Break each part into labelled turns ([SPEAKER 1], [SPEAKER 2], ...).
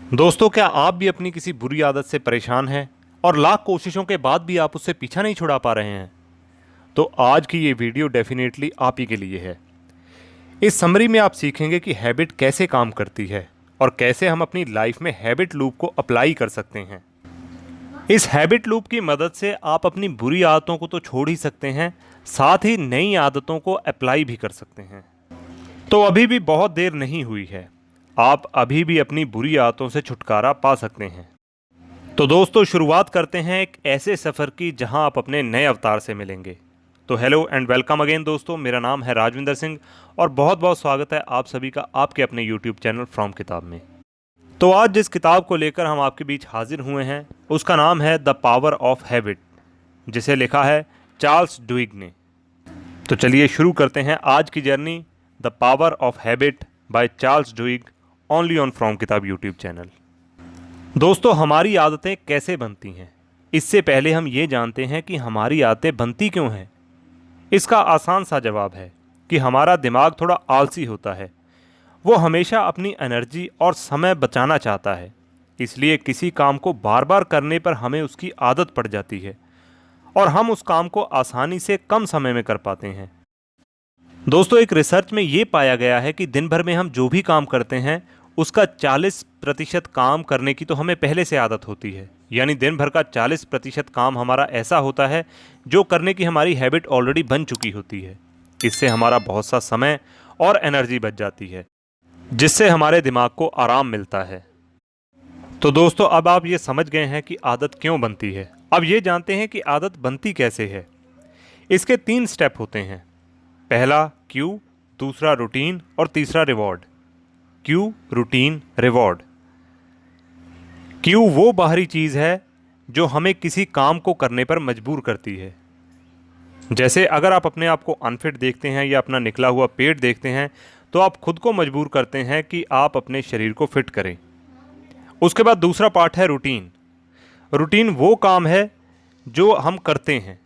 [SPEAKER 1] दोस्तों, क्या आप भी अपनी किसी बुरी आदत से परेशान हैं और लाख कोशिशों के बाद भी आप उससे पीछा नहीं छुड़ा पा रहे हैं? तो आज की ये वीडियो डेफिनेटली आप ही के लिए है। इस समरी में आप सीखेंगे कि हैबिट कैसे काम करती है और कैसे हम अपनी लाइफ में हैबिट लूप को अप्लाई कर सकते हैं। इस हैबिट लूप की मदद से आप अपनी बुरी आदतों को तो छोड़ ही सकते हैं, साथ ही नई आदतों को अप्लाई भी कर सकते हैं। तो अभी भी बहुत देर नहीं हुई है, आप अभी भी अपनी बुरी आदतों से छुटकारा पा सकते हैं। तो दोस्तों, शुरुआत करते हैं एक ऐसे सफ़र की जहां आप अपने नए अवतार से मिलेंगे। तो हेलो एंड वेलकम अगेन दोस्तों, मेरा नाम है राजविंदर सिंह और बहुत बहुत स्वागत है आप सभी का आपके अपने यूट्यूब चैनल फ्रॉम किताब में। तो आज जिस किताब को लेकर हम आपके बीच हाजिर हुए हैं उसका नाम है द पावर ऑफ हैबिट, जिसे लिखा है चार्ल्स डुइग ने। तो चलिए शुरू करते हैं आज की journey, the power of habit by Charles Duhigg, only on from किताब यूट्यूब चैनल। दोस्तों, हमारी आदतें कैसे बनती हैं, इससे पहले हम ये जानते हैं कि हमारी आदतें बनती क्यों हैं। इसका आसान सा जवाब है कि हमारा दिमाग थोड़ा आलसी होता है। वो हमेशा अपनी एनर्जी और समय बचाना चाहता है, इसलिए किसी काम को बार बार करने पर हमें उसकी आदत पड़ जाती है और हम उस काम को आसानी से कम समय में कर पाते हैं। दोस्तों, एक रिसर्च में ये पाया गया है कि दिन भर में हम जो भी काम करते हैं उसका 40% काम करने की तो हमें पहले से आदत होती है। यानी दिन भर का 40% काम हमारा ऐसा होता है जो करने की हमारी हैबिट ऑलरेडी बन चुकी होती है। इससे हमारा बहुत सा समय और एनर्जी बच जाती है, जिससे हमारे दिमाग को आराम मिलता है। तो दोस्तों, अब आप ये समझ गए हैं कि आदत क्यों बनती है। अब ये जानते हैं कि आदत बनती कैसे है। इसके 3 स्टेप होते हैं। पहला क्यू, दूसरा रूटीन और तीसरा reward. Q, routine, reward. Q वो बाहरी चीज़ है जो हमें किसी काम को करने पर मजबूर करती है। जैसे अगर आप अपने आप को अनफिट देखते हैं या अपना निकला हुआ पेट देखते हैं तो आप खुद को मजबूर करते हैं कि आप अपने शरीर को फिट करें। उसके बाद दूसरा पार्ट है रूटीन। रूटीन वो काम है जो हम करते हैं।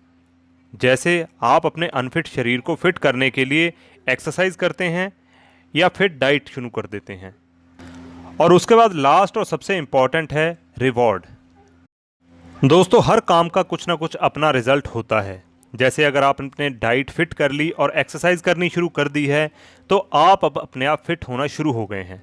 [SPEAKER 1] जैसे आप अपने अनफिट शरीर को फिट करने के लिए एक्सरसाइज करते हैं या फिट डाइट शुरू कर देते हैं। और उसके बाद लास्ट और सबसे इंपॉर्टेंट है रिवॉर्ड। दोस्तों, हर काम का कुछ ना कुछ अपना रिजल्ट होता है। जैसे अगर आप अपने डाइट फिट कर ली और एक्सरसाइज करनी शुरू कर दी है तो आप अब अपने आप फिट होना शुरू हो गए हैं।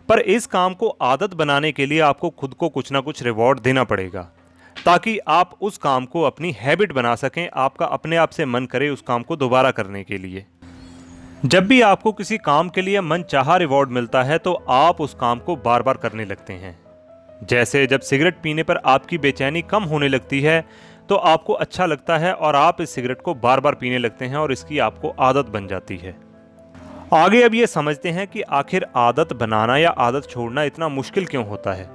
[SPEAKER 1] पर इस काम को आदत बनाने के लिए आपको खुद को कुछ ना कुछ रिवॉर्ड देना पड़ेगा, ताकि आप उस काम को अपनी हैबिट बना सकें, आपका अपने आप से मन करे उस काम को दोबारा करने के लिए। जब भी आपको किसी काम के लिए मन चाहा रिवॉर्ड मिलता है तो आप उस काम को बार बार करने लगते हैं। जैसे जब सिगरेट पीने पर आपकी बेचैनी कम होने लगती है तो आपको अच्छा लगता है और आप इस सिगरेट को बार बार पीने लगते हैं और इसकी आपको आदत बन जाती है। आगे अब ये समझते हैं कि आखिर आदत बनाना या आदत छोड़ना इतना मुश्किल क्यों होता है।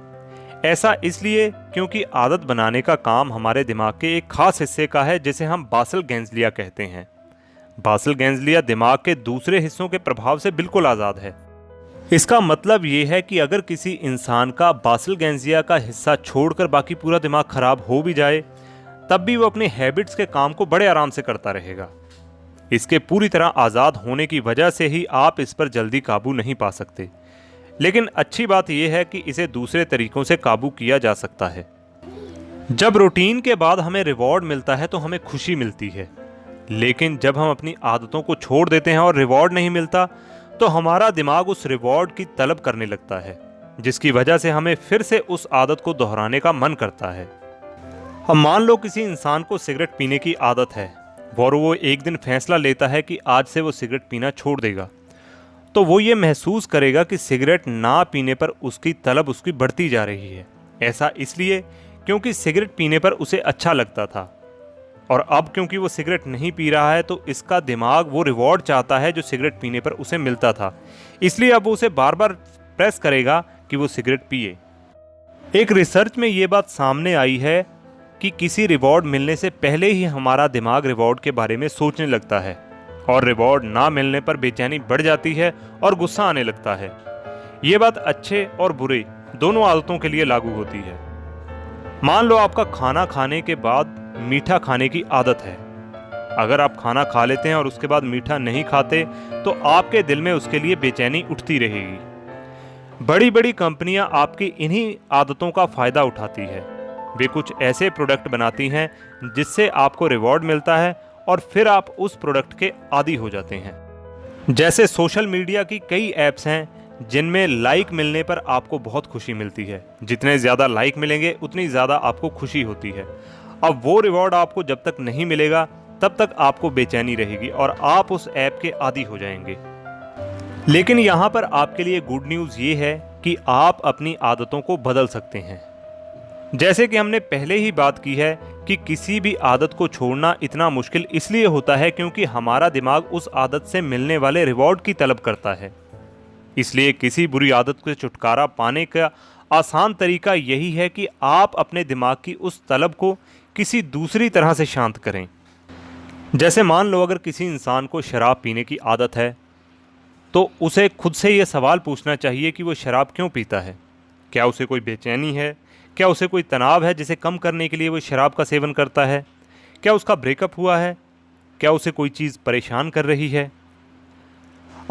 [SPEAKER 1] ऐसा इसलिए क्योंकि आदत बनाने का काम हमारे दिमाग के एक खास हिस्से का है, जिसे हम बासल गैंग्लिया कहते हैं। बासल गैंग्लिया दिमाग के दूसरे हिस्सों के प्रभाव से बिल्कुल आज़ाद है। इसका मतलब ये है कि अगर किसी इंसान का बासल गैंग्लिया का हिस्सा छोड़कर बाकी पूरा दिमाग खराब हो भी जाए तब भी वो अपने हैबिट्स के काम को बड़े आराम से करता रहेगा। इसके पूरी तरह आज़ाद होने की वजह से ही आप इस पर जल्दी काबू नहीं पा सकते। लेकिन अच्छी बात यह है कि इसे दूसरे तरीकों से काबू किया जा सकता है। जब रूटीन के बाद हमें रिवॉर्ड मिलता है तो हमें खुशी मिलती है, लेकिन जब हम अपनी आदतों को छोड़ देते हैं और रिवॉर्ड नहीं मिलता तो हमारा दिमाग उस रिवॉर्ड की तलब करने लगता है, जिसकी वजह से हमें फिर से उस आदत को दोहराने का मन करता है। अब मान लो किसी इंसान को सिगरेट पीने की आदत है और वो एक दिन फैसला लेता है कि आज से वो सिगरेट पीना छोड़ देगा, तो वो ये महसूस करेगा कि सिगरेट ना पीने पर उसकी तलब उसकी बढ़ती जा रही है। ऐसा इसलिए क्योंकि सिगरेट पीने पर उसे अच्छा लगता था और अब क्योंकि वो सिगरेट नहीं पी रहा है तो इसका दिमाग वो रिवॉर्ड चाहता है जो सिगरेट पीने पर उसे मिलता था, इसलिए अब वो उसे बार बार प्रेस करेगा कि वो सिगरेट पिए। एक रिसर्च में ये बात सामने आई है कि किसी रिवॉर्ड मिलने से पहले ही हमारा दिमाग रिवॉर्ड के बारे में सोचने लगता है और रिवॉर्ड ना मिलने पर बेचैनी बढ़ जाती है और गुस्सा आने लगता है। ये बात अच्छे और बुरे दोनों आदतों के लिए लागू होती है। मान लो आपका खाना खाने के बाद मीठा खाने की आदत है। अगर आप खाना खा लेते हैं और उसके बाद मीठा नहीं खाते तो आपके दिल में उसके लिए बेचैनी उठती रहेगी। बड़ी बड़ी कंपनियां आपकी इन्हीं आदतों का फ़ायदा उठाती है। वे कुछ ऐसे प्रोडक्ट बनाती हैं जिससे आपको रिवॉर्ड मिलता है और फिर आप उस प्रोडक्ट के आदी हो जाते हैं। जैसे सोशल मीडिया की कई ऐप्स हैं जिनमें लाइक मिलने पर आपको बहुत खुशी मिलती है। जितने ज़्यादा लाइक मिलेंगे उतनी ज़्यादा आपको खुशी होती है। अब वो रिवॉर्ड आपको जब तक नहीं मिलेगा तब तक आपको बेचैनी रहेगी और आप उस ऐप के आदी हो जाएंगे। लेकिन यहाँ पर आपके लिए गुड न्यूज़ ये है कि आप अपनी आदतों को बदल सकते हैं। जैसे कि हमने पहले ही बात की है कि किसी भी आदत को छोड़ना इतना मुश्किल इसलिए होता है क्योंकि हमारा दिमाग उस आदत से मिलने वाले रिवॉर्ड की तलब करता है। इसलिए किसी बुरी आदत से छुटकारा पाने का आसान तरीका यही है कि आप अपने दिमाग की उस तलब को किसी दूसरी तरह से शांत करें। जैसे मान लो अगर किसी इंसान को शराब पीने की आदत है तो उसे खुद से ये सवाल पूछना चाहिए कि वो शराब क्यों पीता है। क्या उसे कोई बेचैनी है? क्या उसे कोई तनाव है जिसे कम करने के लिए वो शराब का सेवन करता है? क्या उसका ब्रेकअप हुआ है? क्या उसे कोई चीज़ परेशान कर रही है?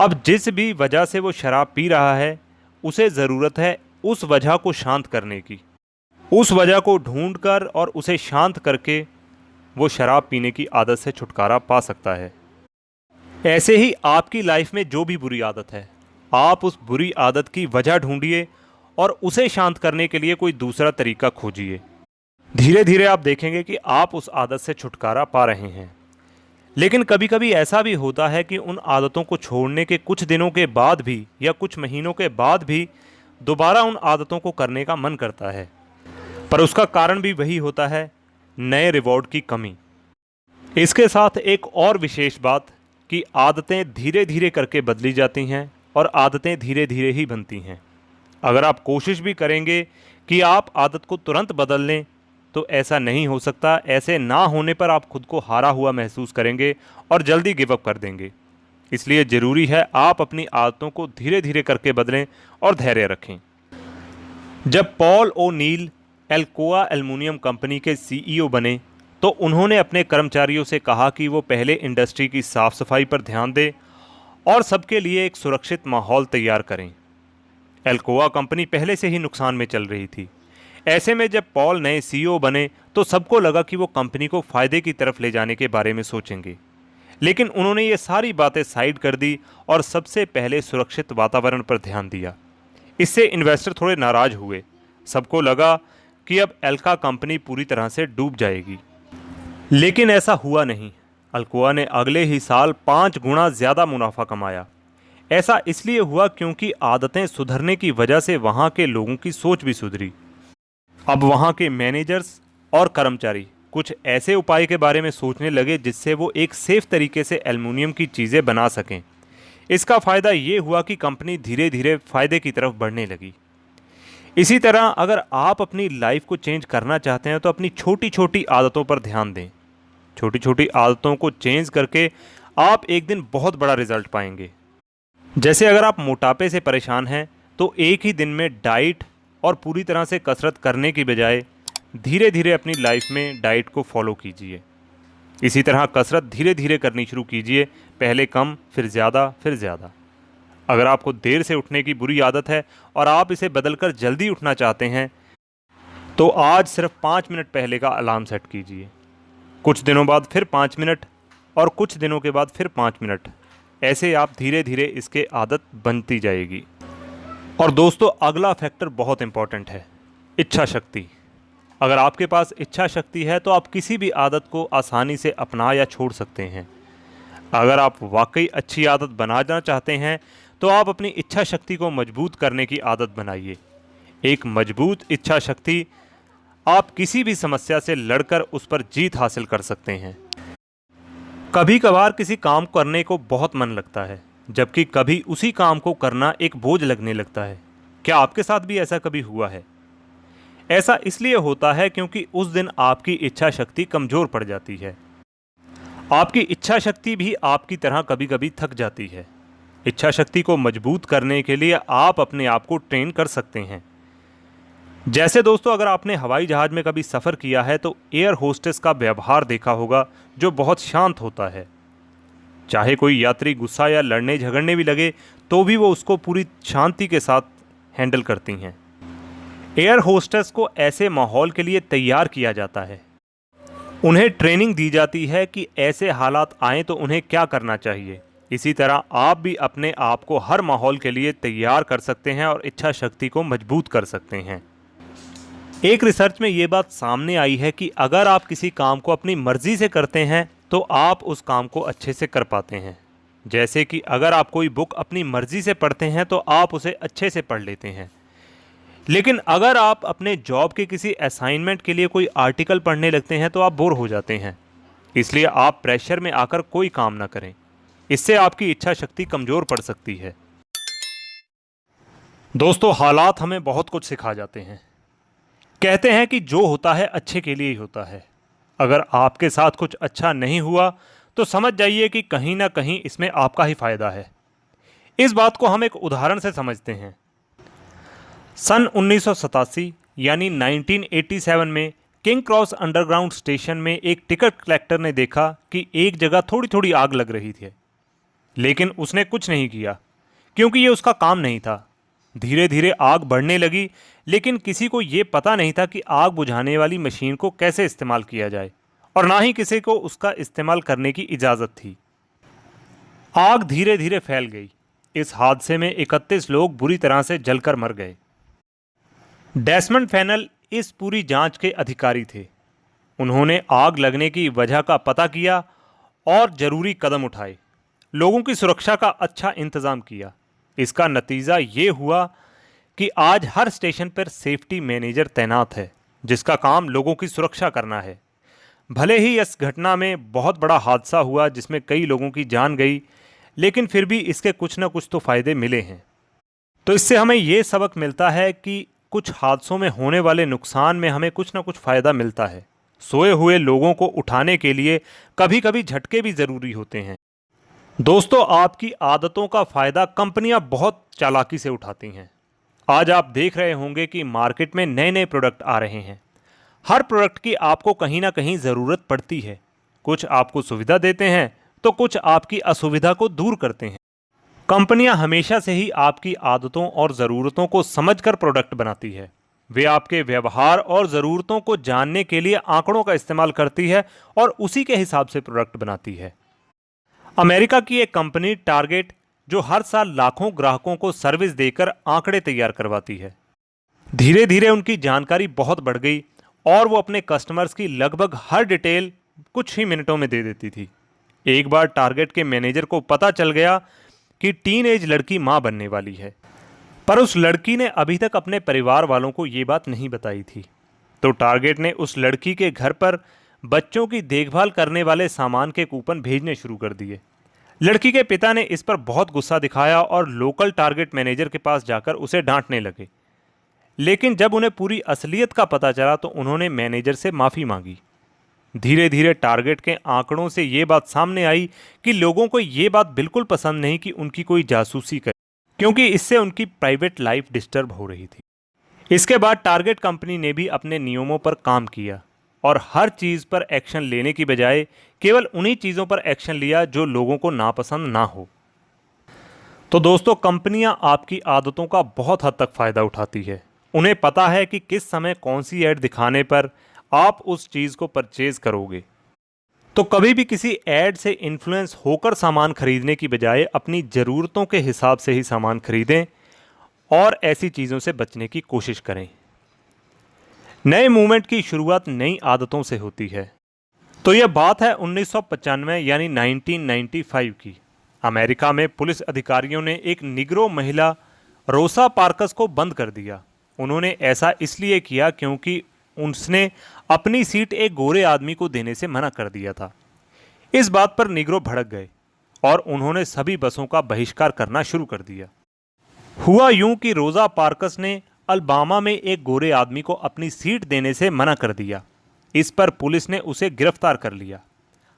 [SPEAKER 1] अब जिस भी वजह से वो शराब पी रहा है उसे ज़रूरत है उस वजह को शांत करने की। उस वजह को ढूंढकर और उसे शांत करके वो शराब पीने की आदत से छुटकारा पा सकता है। ऐसे ही आपकी लाइफ में जो भी बुरी आदत है, आप उस बुरी आदत की वजह ढूंढिए और उसे शांत करने के लिए कोई दूसरा तरीका खोजिए। धीरे धीरे आप देखेंगे कि आप उस आदत से छुटकारा पा रहे हैं। लेकिन कभी कभी ऐसा भी होता है कि उन आदतों को छोड़ने के कुछ दिनों के बाद भी या कुछ महीनों के बाद भी दोबारा उन आदतों को करने का मन करता है, पर उसका कारण भी वही होता है, नए रिवॉर्ड की कमी। इसके साथ एक और विशेष बात कि आदतें धीरे धीरे करके बदली जाती हैं और आदतें धीरे धीरे ही बनती हैं। अगर आप कोशिश भी करेंगे कि आप आदत को तुरंत बदल लें तो ऐसा नहीं हो सकता। ऐसे ना होने पर आप खुद को हारा हुआ महसूस करेंगे और जल्दी गिव अप कर देंगे। इसलिए ज़रूरी है आप अपनी आदतों को धीरे धीरे करके बदलें और धैर्य रखें। जब पॉल ओ'नील एल्कोआ एल्युमिनियम कंपनी के सीईओ बने तो उन्होंने अपने कर्मचारियों से कहा कि वो पहले इंडस्ट्री की साफ़ सफाई पर ध्यान दें और सबके लिए एक सुरक्षित माहौल तैयार करें। एल्कोआ कंपनी पहले से ही नुकसान में चल रही थी। ऐसे में जब पॉल नए सीईओ बने तो सबको लगा कि वो कंपनी को फ़ायदे की तरफ ले जाने के बारे में सोचेंगे। लेकिन उन्होंने ये सारी बातें साइड कर दी और सबसे पहले सुरक्षित वातावरण पर ध्यान दिया। इससे इन्वेस्टर थोड़े नाराज़ हुए। सबको लगा कि अब एल्का कंपनी पूरी तरह से डूब जाएगी, लेकिन ऐसा हुआ नहीं। अल्कोआ ने अगले ही साल 5 गुना ज़्यादा मुनाफा कमाया। ऐसा इसलिए हुआ क्योंकि आदतें सुधरने की वजह से वहाँ के लोगों की सोच भी सुधरी। अब वहाँ के मैनेजर्स और कर्मचारी कुछ ऐसे उपाय के बारे में सोचने लगे जिससे वो एक सेफ तरीके से एल्युमिनियम की चीज़ें बना सकें। इसका फ़ायदा ये हुआ कि कंपनी धीरे धीरे फ़ायदे की तरफ बढ़ने लगी। इसी तरह अगर आप अपनी लाइफ को चेंज करना चाहते हैं तो अपनी छोटी छोटी आदतों पर ध्यान दें। छोटी छोटी आदतों को चेंज करके आप एक दिन बहुत बड़ा रिजल्ट पाएंगे। जैसे अगर आप मोटापे से परेशान हैं तो एक ही दिन में डाइट और पूरी तरह से कसरत करने की बजाय धीरे धीरे अपनी लाइफ में डाइट को फॉलो कीजिए। इसी तरह कसरत धीरे धीरे करनी शुरू कीजिए, पहले कम फिर ज़्यादा फिर ज़्यादा। अगर आपको देर से उठने की बुरी आदत है और आप इसे बदलकर जल्दी उठना चाहते हैं तो आज सिर्फ 5 मिनट पहले का अलार्म सेट कीजिए। कुछ दिनों बाद फिर 5 मिनट और कुछ दिनों के बाद फिर 5 मिनट। ऐसे आप धीरे धीरे इसके आदत बनती जाएगी। और दोस्तों अगला फैक्टर बहुत इंपॉर्टेंट है, इच्छा शक्ति। अगर आपके पास इच्छा शक्ति है तो आप किसी भी आदत को आसानी से अपना या छोड़ सकते हैं। अगर आप वाकई अच्छी आदत बनाना चाहते हैं तो आप अपनी इच्छा शक्ति को मजबूत करने की आदत बनाइए। एक मजबूत इच्छा शक्ति आप किसी भी समस्या से लड़कर उस पर जीत हासिल कर सकते हैं। कभी कभार किसी काम करने को बहुत मन लगता है, जबकि कभी उसी काम को करना एक बोझ लगने लगता है। क्या आपके साथ भी ऐसा कभी हुआ है? ऐसा इसलिए होता है क्योंकि उस दिन आपकी इच्छा शक्ति कमज़ोर पड़ जाती है। आपकी इच्छा शक्ति भी आपकी तरह कभी कभी थक जाती है। इच्छा शक्ति को मजबूत करने के लिए आप अपने आप को ट्रेन कर सकते हैं। जैसे दोस्तों अगर आपने हवाई जहाज़ में कभी सफ़र किया है तो एयर होस्टेस का व्यवहार देखा होगा जो बहुत शांत होता है। चाहे कोई यात्री गुस्सा या लड़ने झगड़ने भी लगे तो भी वो उसको पूरी शांति के साथ हैंडल करती हैं। एयर होस्टेस को ऐसे माहौल के लिए तैयार किया जाता है। उन्हें ट्रेनिंग दी जाती है कि ऐसे हालात आएँ तो उन्हें क्या करना चाहिए। इसी तरह आप भी अपने आप को हर माहौल के लिए तैयार कर सकते हैं और इच्छा शक्ति को मजबूत कर सकते हैं। एक रिसर्च में ये बात सामने आई है कि अगर आप किसी काम को अपनी मर्जी से करते हैं तो आप उस काम को अच्छे से कर पाते हैं। जैसे कि अगर आप कोई बुक अपनी मर्जी से पढ़ते हैं तो आप उसे अच्छे से पढ़ लेते हैं। लेकिन अगर आप अपने जॉब के किसी असाइनमेंट के लिए कोई आर्टिकल पढ़ने लगते हैं तो आप बोर हो जाते हैं। इसलिए आप प्रेशर में आकर कोई काम ना करें, इससे आपकी इच्छा शक्ति कमज़ोर पड़ सकती है। दोस्तों, हालात हमें बहुत कुछ सिखा जाते हैं। कहते हैं कि जो होता है अच्छे के लिए ही होता है। अगर आपके साथ कुछ अच्छा नहीं हुआ तो समझ जाइए कि कहीं ना कहीं इसमें आपका ही फायदा है। इस बात को हम एक उदाहरण से समझते हैं। सन 1987 यानी 1987 में किंग क्रॉस अंडरग्राउंड स्टेशन में एक टिकट कलेक्टर ने देखा कि एक जगह थोड़ी थोड़ी आग लग रही थी, लेकिन उसने कुछ नहीं किया क्योंकि ये उसका काम नहीं था। धीरे धीरे आग बढ़ने लगी, लेकिन किसी को ये पता नहीं था कि आग बुझाने वाली मशीन को कैसे इस्तेमाल किया जाए और ना ही किसी को उसका इस्तेमाल करने की इजाज़त थी। आग धीरे धीरे फैल गई। इस हादसे में 31 लोग बुरी तरह से जलकर मर गए। डेसमंड फेनल इस पूरी जांच के अधिकारी थे। उन्होंने आग लगने की वजह का पता किया और ज़रूरी कदम उठाए। लोगों की सुरक्षा का अच्छा इंतज़ाम किया। इसका नतीजा ये हुआ कि आज हर स्टेशन पर सेफ्टी मैनेजर तैनात है, जिसका काम लोगों की सुरक्षा करना है। भले ही इस घटना में बहुत बड़ा हादसा हुआ जिसमें कई लोगों की जान गई, लेकिन फिर भी इसके कुछ ना कुछ तो फ़ायदे मिले हैं। तो इससे हमें ये सबक मिलता है कि कुछ हादसों में होने वाले नुकसान में हमें कुछ ना कुछ फ़ायदा मिलता है। सोए हुए लोगों को उठाने के लिए कभी कभी झटके भी ज़रूरी होते हैं। दोस्तों, आपकी आदतों का फ़ायदा कंपनियां बहुत चालाकी से उठाती हैं। आज आप देख रहे होंगे कि मार्केट में नए नए प्रोडक्ट आ रहे हैं। हर प्रोडक्ट की आपको कहीं ना कहीं ज़रूरत पड़ती है। कुछ आपको सुविधा देते हैं तो कुछ आपकी असुविधा को दूर करते हैं। कंपनियां हमेशा से ही आपकी आदतों और ज़रूरतों को समझकर प्रोडक्ट बनाती है। वे आपके व्यवहार और ज़रूरतों को जानने के लिए आंकड़ों का इस्तेमाल करती है और उसी के हिसाब से प्रोडक्ट बनाती है। अमेरिका की एक कंपनी टारगेट, जो हर साल लाखों ग्राहकों को सर्विस देकर आंकड़े तैयार करवाती है, धीरे धीरे उनकी जानकारी बहुत बढ़ गई और वो अपने कस्टमर्स की लगभग हर डिटेल कुछ ही मिनटों में दे देती थी। एक बार टारगेट के मैनेजर को पता चल गया कि टीन एज लड़की मां बनने वाली है, पर उस लड़की ने अभी तक अपने परिवार वालों को ये बात नहीं बताई थी। तो टारगेट ने उस लड़की के घर पर बच्चों की देखभाल करने वाले सामान के कूपन भेजने शुरू कर दिए। लड़की के पिता ने इस पर बहुत गुस्सा दिखाया और लोकल टारगेट मैनेजर के पास जाकर उसे डांटने लगे। लेकिन जब उन्हें पूरी असलियत का पता चला तो उन्होंने मैनेजर से माफ़ी मांगी। धीरे धीरे टारगेट के आंकड़ों से ये बात सामने आई कि लोगों को ये बात बिल्कुल पसंद नहीं कि उनकी कोई जासूसी करे, क्योंकि इससे उनकी प्राइवेट लाइफ डिस्टर्ब हो रही थी। इसके बाद टारगेट कंपनी ने भी अपने नियमों पर काम किया और हर चीज़ पर एक्शन लेने की बजाय केवल उन्हीं चीज़ों पर एक्शन लिया जो लोगों को नापसंद ना हो। तो दोस्तों, कंपनियां आपकी आदतों का बहुत हद तक फ़ायदा उठाती है। उन्हें पता है कि किस समय कौन सी ऐड दिखाने पर आप उस चीज़ को परचेज करोगे। तो कभी भी किसी ऐड से इन्फ्लुएंस होकर सामान खरीदने की बजाय अपनी ज़रूरतों के हिसाब से ही सामान खरीदें और ऐसी चीज़ों से बचने की कोशिश करें। नए मूवमेंट की शुरुआत नई आदतों से होती है। तो यह बात है 1995 यानी 1995 की। अमेरिका में पुलिस अधिकारियों ने एक निग्रो महिला रोसा पार्कस को बंद कर दिया। उन्होंने ऐसा इसलिए किया क्योंकि उसने अपनी सीट एक गोरे आदमी को देने से मना कर दिया था। इस बात पर निग्रो भड़क गए और उन्होंने सभी बसों का बहिष्कार करना शुरू कर दिया। हुआ यूं कि रोसा पार्कस ने अल्बामा में एक गोरे आदमी को अपनी सीट देने से मना कर दिया। इस पर पुलिस ने उसे गिरफ्तार कर लिया।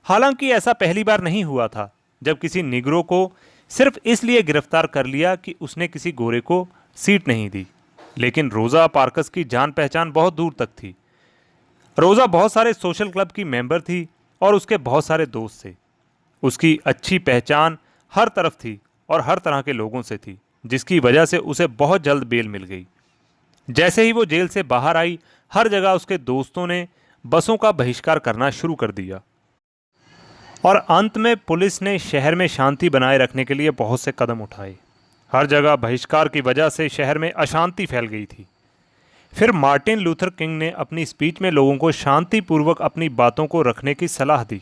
[SPEAKER 1] हालांकि ऐसा पहली बार नहीं हुआ था जब किसी निग्रो को सिर्फ इसलिए गिरफ्तार कर लिया कि उसने किसी गोरे को सीट नहीं दी। लेकिन रोसा पार्कस की जान पहचान बहुत दूर तक थी। रोसा बहुत सारे सोशल क्लब की मेंबर थी और उसके बहुत सारे दोस्त थे। उसकी अच्छी पहचान हर तरफ थी और हर तरह के लोगों से थी, जिसकी वजह से उसे बहुत जल्द बेल मिल गई। जैसे ही वो जेल से बाहर आई, हर जगह उसके दोस्तों ने बसों का बहिष्कार करना शुरू कर दिया और अंत में पुलिस ने शहर में शांति बनाए रखने के लिए बहुत से कदम उठाए। हर जगह बहिष्कार की वजह से शहर में अशांति फैल गई थी। फिर मार्टिन लूथर किंग ने अपनी स्पीच में लोगों को शांतिपूर्वक अपनी बातों को रखने की सलाह दी।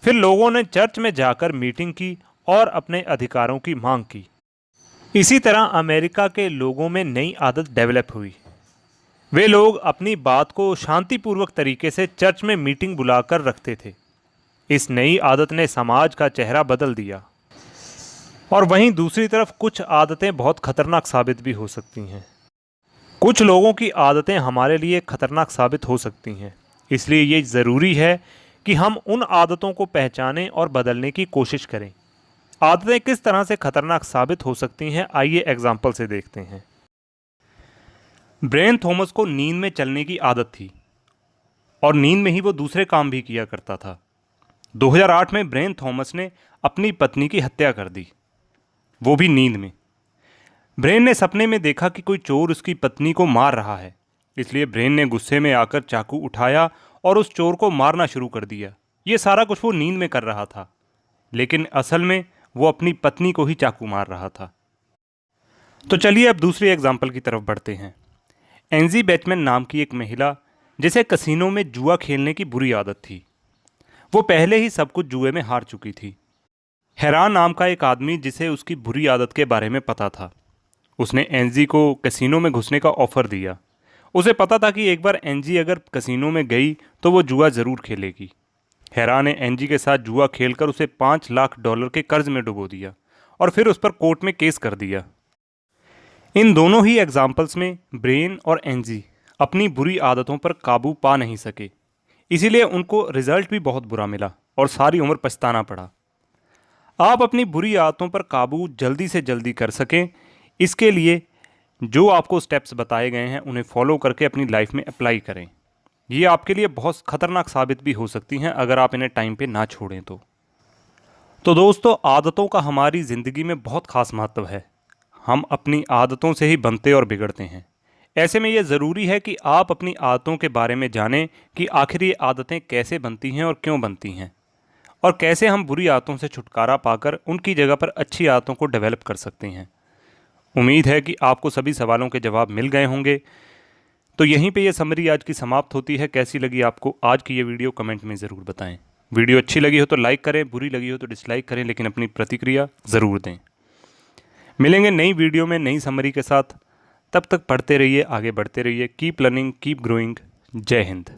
[SPEAKER 1] फिर लोगों ने चर्च में जाकर मीटिंग की और अपने अधिकारों की मांग की। इसी तरह अमेरिका के लोगों में नई आदत डेवलप हुई। वे लोग अपनी बात को शांतिपूर्वक तरीके से चर्च में मीटिंग बुलाकर रखते थे। इस नई आदत ने समाज का चेहरा बदल दिया। और वहीं दूसरी तरफ कुछ आदतें बहुत खतरनाक साबित भी हो सकती हैं। कुछ लोगों की आदतें हमारे लिए खतरनाक साबित हो सकती हैं, इसलिए ये ज़रूरी है कि हम उन आदतों को पहचानें और बदलने की कोशिश करें। आदतें किस तरह से खतरनाक साबित हो सकती हैं, आइए एग्जाम्पल से देखते हैं। ब्रेन थॉमस को नींद में चलने की आदत थी और नींद में ही वो दूसरे काम भी किया करता था। 2008 में ब्रेन थॉमस ने अपनी पत्नी की हत्या कर दी, वो भी नींद में। ब्रेन ने सपने में देखा कि कोई चोर उसकी पत्नी को मार रहा है, इसलिए ब्रेन ने गुस्से में आकर चाकू उठाया और उस चोर को मारना शुरू कर दिया। ये सारा कुछ वो नींद में कर रहा था, लेकिन असल में वो अपनी पत्नी को ही चाकू मार रहा था। तो चलिए अब दूसरी एग्जाम्पल की तरफ बढ़ते हैं। एंजी बैचमैन नाम की एक महिला, जिसे कसिनो में जुआ खेलने की बुरी आदत थी। वो पहले ही सब कुछ जुए में हार चुकी थी। हैरान नाम का एक आदमी, जिसे उसकी बुरी आदत के बारे में पता था, उसने एंजी को कसिनो में घुसने का ऑफर दिया। उसे पता था कि एक बार एंजी अगर कसिनो में गई तो वो जुआ ज़रूर खेलेगी। हैरान ने एंजी के साथ जुआ खेलकर उसे $5 लाख के कर्ज में डुबो दिया और फिर उस पर कोर्ट में केस कर दिया। इन दोनों ही एग्जाम्पल्स में ब्रेन और एंजी अपनी बुरी आदतों पर काबू पा नहीं सके, इसीलिए उनको रिजल्ट भी बहुत बुरा मिला और सारी उम्र पछताना पड़ा। आप अपनी बुरी आदतों पर काबू जल्दी से जल्दी कर सकें, इसके लिए जो आपको स्टेप्स बताए गए हैं उन्हें फॉलो करके अपनी लाइफ में अप्लाई करें। ये आपके लिए बहुत खतरनाक साबित भी हो सकती हैं अगर आप इन्हें टाइम पे ना छोड़ें तो दोस्तों, आदतों का हमारी ज़िंदगी में बहुत खास महत्व है। हम अपनी आदतों से ही बनते और बिगड़ते हैं। ऐसे में ये ज़रूरी है कि आप अपनी आदतों के बारे में जानें कि आखिर ये आदतें कैसे बनती हैं और क्यों बनती हैं, और कैसे हम बुरी आदतों से छुटकारा पाकर उनकी जगह पर अच्छी आदतों को डेवलप कर सकते हैं। उम्मीद है कि आपको सभी सवालों के जवाब मिल गए होंगे। तो यहीं पे ये समरी आज की समाप्त होती है। कैसी लगी आपको आज की ये वीडियो, कमेंट में ज़रूर बताएं। वीडियो अच्छी लगी हो तो लाइक करें, बुरी लगी हो तो डिसलाइक करें, लेकिन अपनी प्रतिक्रिया ज़रूर दें। मिलेंगे नई वीडियो में नई समरी के साथ। तब तक पढ़ते रहिए, आगे बढ़ते रहिए। Keep learning, keep growing. जय हिंद।